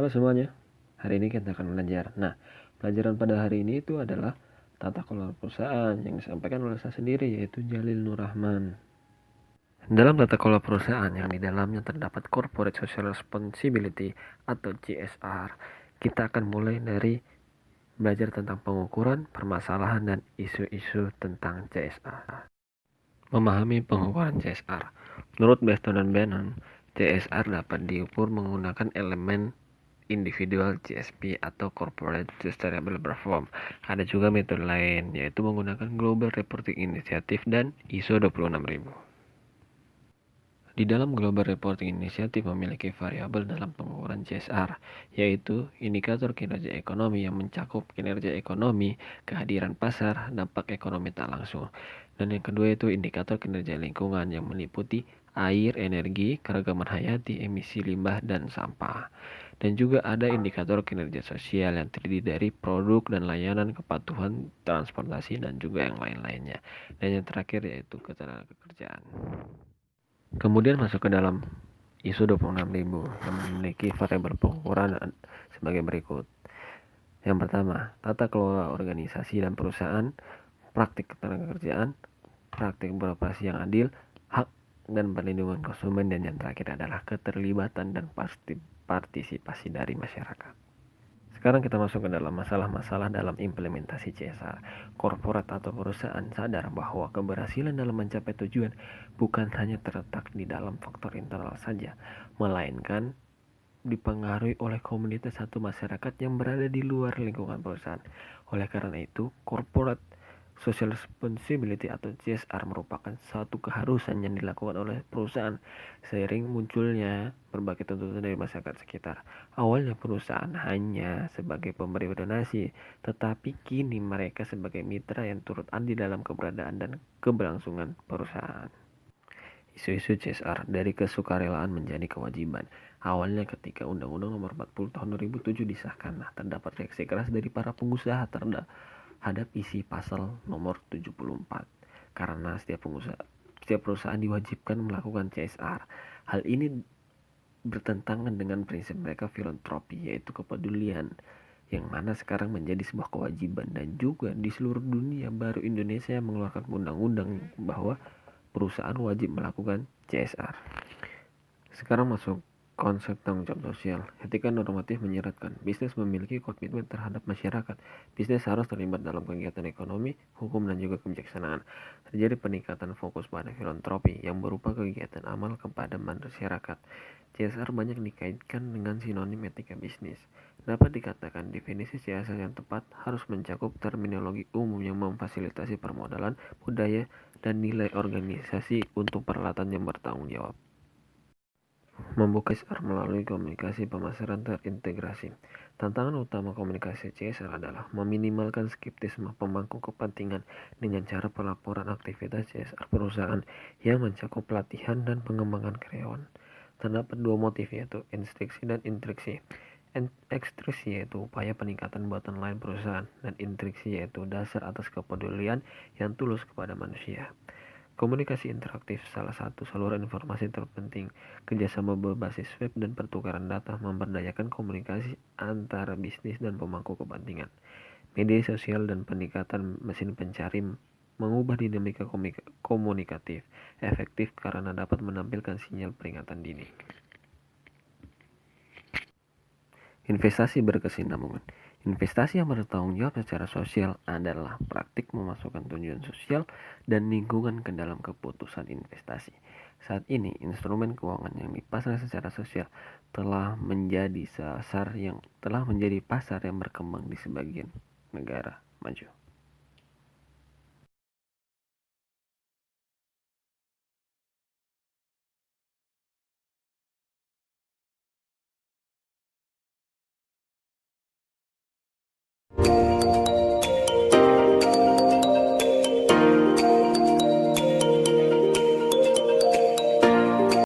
Halo semuanya, hari ini kita akan belajar. Pelajaran pada hari ini itu adalah tata kelola perusahaan yang disampaikan oleh saya sendiri, yaitu Jalil Nur Rahman. Dalam tata kelola perusahaan yang di dalamnya terdapat Corporate Social Responsibility atau CSR, kita akan mulai dari belajar tentang pengukuran, permasalahan, dan isu-isu tentang CSR. Memahami pengukuran CSR. Menurut Beston dan Bannon, CSR dapat diukur menggunakan elemen individual GSP atau Corporate Sustainable Performance. Ada juga metode lain, yaitu menggunakan Global Reporting Initiative dan ISO 26000. Di dalam Global Reporting Initiative memiliki variabel dalam pengukuran CSR, yaitu indikator kinerja ekonomi yang mencakup kinerja ekonomi, kehadiran pasar, dampak ekonomi tak langsung. Dan yang kedua itu indikator kinerja lingkungan yang meliputi air, energi, keragaman hayati, emisi limbah, dan sampah. Dan juga ada indikator kinerja sosial yang terdiri dari produk dan layanan, kepatuhan, transportasi, dan juga yang lain-lainnya. Dan yang terakhir yaitu ketenagakerjaan. Kemudian masuk ke dalam ISO 26000 yang memiliki variabel pengukuran sebagai berikut. Yang pertama, tata kelola organisasi dan perusahaan, praktik ketenagakerjaan, praktik beroperasi yang adil, hak dan perlindungan konsumen, dan yang terakhir adalah keterlibatan dan partisipasi dari masyarakat. Sekarang kita masuk ke dalam masalah-masalah dalam implementasi CSR. Korporat atau perusahaan sadar bahwa keberhasilan dalam mencapai tujuan bukan hanya terletak di dalam faktor internal saja, melainkan dipengaruhi oleh komunitas atau masyarakat yang berada di luar lingkungan perusahaan. Oleh karena itu, Corporate Social Responsibility atau CSR merupakan suatu keharusan yang dilakukan oleh perusahaan seiring munculnya berbagai tuntutan dari masyarakat sekitar. Awalnya perusahaan hanya sebagai pemberi donasi, tetapi kini mereka sebagai mitra yang turut andil dalam keberadaan dan keberlangsungan perusahaan. Isu-isu CSR dari kesukarelaan menjadi kewajiban. Awalnya ketika Undang-Undang Nomor 40 Tahun 2007 disahkan, terdapat reaksi keras dari para pengusaha terhadap isi pasal nomor 74 karena setiap perusahaan diwajibkan melakukan CSR. Hal ini bertentangan dengan prinsip mereka filantropi, yaitu kepedulian, yang mana sekarang menjadi sebuah kewajiban. Dan juga di seluruh dunia baru Indonesia yang mengeluarkan undang-undang bahwa perusahaan wajib melakukan CSR. Sekarang masuk konsep tanggung jawab sosial. Etika normatif menyeratkan bisnis memiliki komitmen terhadap masyarakat. Bisnis harus terlibat dalam kegiatan ekonomi, hukum, dan juga kebijaksanaan. Terjadi peningkatan fokus pada filantropi yang berupa kegiatan amal kepada masyarakat. CSR banyak dikaitkan dengan sinonim etika bisnis. Dapat dikatakan definisi CSR yang tepat harus mencakup terminologi umum yang memfasilitasi permodalan, budaya, dan nilai organisasi untuk peralatan yang bertanggung jawab. Membuka CSR melalui komunikasi pemasaran terintegrasi. Tantangan utama komunikasi CSR adalah meminimalkan skeptisme pemangku kepentingan dengan cara pelaporan aktivitas CSR perusahaan yang mencakup pelatihan dan pengembangan karyawan. Terdapat dua motif, yaitu ekstriksi dan intriksi. Ekstriksi yaitu upaya peningkatan bottom line perusahaan, dan intriksi yaitu dasar atas kepedulian yang tulus kepada manusia. Komunikasi interaktif salah satu saluran informasi terpenting. Kerjasama berbasis web dan pertukaran data memberdayakan komunikasi antara bisnis dan pemangku kepentingan. Media sosial dan peningkatan mesin pencari mengubah dinamika komunikatif efektif karena dapat menampilkan sinyal peringatan dini. Investasi berkesinambungan. Investasi yang bertanggung jawab secara sosial adalah praktik memasukkan tujuan sosial dan lingkungan ke dalam keputusan investasi. Saat ini, instrumen keuangan yang dipasang secara sosial telah menjadi pasar yang berkembang di sebagian negara maju.